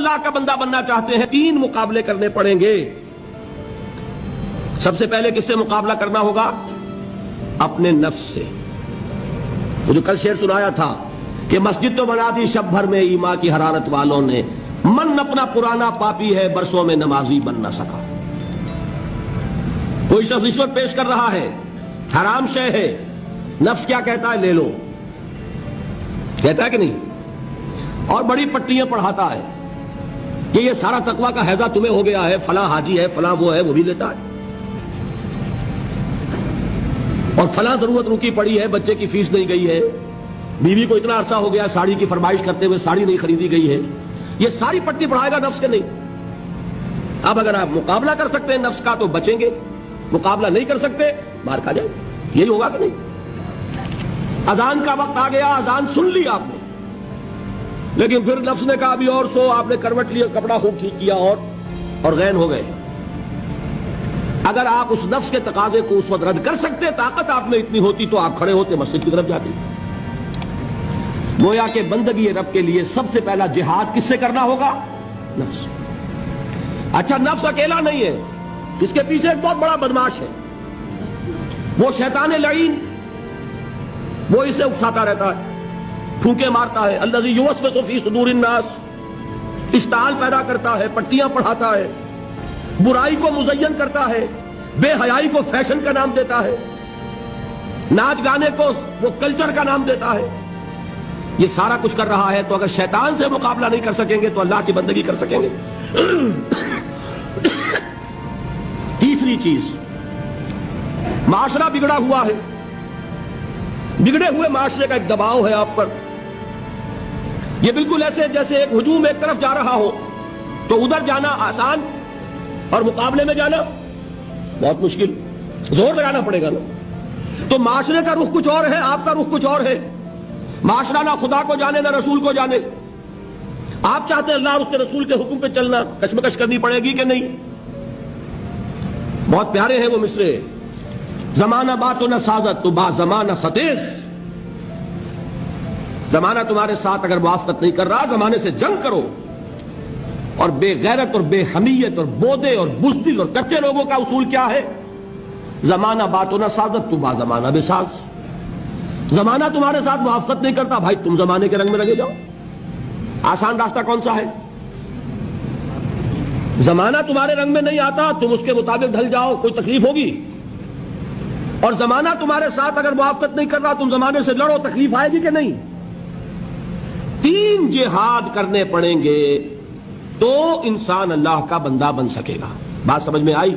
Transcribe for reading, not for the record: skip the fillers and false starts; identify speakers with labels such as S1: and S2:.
S1: اللہ کا بندہ بننا چاہتے ہیں 3 مقابلے کرنے پڑیں گے. سب سے پہلے کس سے مقابلہ کرنا ہوگا؟ اپنے نفس سے. وہ جو کل شعر سنایا تھا کہ مسجد تو بنا دی شب بھر میں ایمان کی حرارت والوں نے، من اپنا پرانا پاپی ہے برسوں میں نمازی بن نہ سکا. کوئی شخص رشوت پیش کر رہا ہے، حرام شے ہے، نفس کیا کہتا ہے؟ لے لو. کہتا ہے کہ نہیں؟ اور بڑی پٹیاں پڑھاتا ہے کہ یہ سارا تقویٰ کا حیضہ تمہیں ہو گیا ہے، فلاں حاجی ہے، فلاں وہ ہے، وہ بھی لیتا ہے، اور فلاں ضرورت رکی پڑی ہے، بچے کی فیس نہیں گئی ہے، بیوی کو اتنا عرصہ ہو گیا ساڑی کی فرمائش کرتے ہوئے ساڑی نہیں خریدی گئی ہے. یہ ساری پٹی پڑھائے گا نفس کے نہیں. اب اگر آپ مقابلہ کر سکتے ہیں نفس کا تو بچیں گے، مقابلہ نہیں کر سکتے باہر کھا جائیں. یہی ہوگا کہ نہیں؟ اذان کا وقت آ گیا، اذان سن لی آپ نے، لیکن پھر نفس نے کہا ابھی اور سو، آپ نے کروٹ لیا، کپڑا خوب ٹھیک کیا اور غین ہو گئے. اگر آپ اس نفس کے تقاضے کو اس وقت رد کر سکتے، طاقت آپ میں اتنی ہوتی تو آپ کھڑے ہوتے مسجد کی طرف جاتے. گویا کہ بندگی رب کے لیے سب سے پہلا جہاد کس سے کرنا ہوگا؟ نفس. اچھا نفس اکیلا نہیں ہے، اس کے پیچھے ایک بہت بڑا بدماش ہے، وہ شیطان لعین. وہ اسے اکساتا رہتا ہے، پھونکے مارتا ہے. الذی یوسوس فی صدور الناس، اشتعال پیدا کرتا ہے، پٹیاں پڑھاتا ہے، برائی کو مزین کرتا ہے، بے حیائی کو فیشن کا نام دیتا ہے، ناچ گانے کو وہ کلچر کا نام دیتا ہے. یہ سارا کچھ کر رہا ہے، تو اگر شیطان سے مقابلہ نہیں کر سکیں گے تو اللہ کی بندگی کر سکیں گے. تیسری چیز، معاشرہ بگڑا ہوا ہے، بگڑے ہوئے معاشرے کا ایک دباؤ ہے آپ پر. یہ بالکل ایسے جیسے ایک ہجوم ایک طرف جا رہا ہو تو ادھر جانا آسان اور مقابلے میں جانا بہت مشکل، زور لگانا پڑے گا نا. تو معاشرے کا رخ کچھ اور ہے، آپ کا رخ کچھ اور ہے. معاشرہ نہ خدا کو جانے نہ رسول کو جانے. آپ چاہتے ہیں اللہ اور اس کے رسول کے حکم پہ چلنا، کشمکش کرنی پڑے گی کہ نہیں؟ بہت پیارے ہیں وہ مصرے، زمانہ بات و نہ سعادت تو با زمانہ ستیز. زمانہ تمہارے ساتھ اگر موافقت نہیں کر رہا، زمانے سے جنگ کرو. اور بے غیرت اور بے حمیت اور بودے اور بزدل اور کچے لوگوں کا اصول کیا ہے؟ زمانہ بات و نہ سعادت تو با زمانہ بے ساز. زمانہ تمہارے ساتھ موافقت نہیں کرتا، بھائی تم زمانے کے رنگ میں لگے جاؤ. آسان راستہ کون سا ہے؟ زمانہ تمہارے رنگ میں نہیں آتا، تم اس کے مطابق ڈھل جاؤ، کوئی تکلیف ہوگی. اور زمانہ تمہارے ساتھ اگر موافقت نہیں کر رہا، تم زمانے سے لڑو، تکلیف آئے گی کہ نہیں؟ 3 جہاد کرنے پڑیں گے تو انسان اللہ کا بندہ بن سکے گا. بات سمجھ میں آئی؟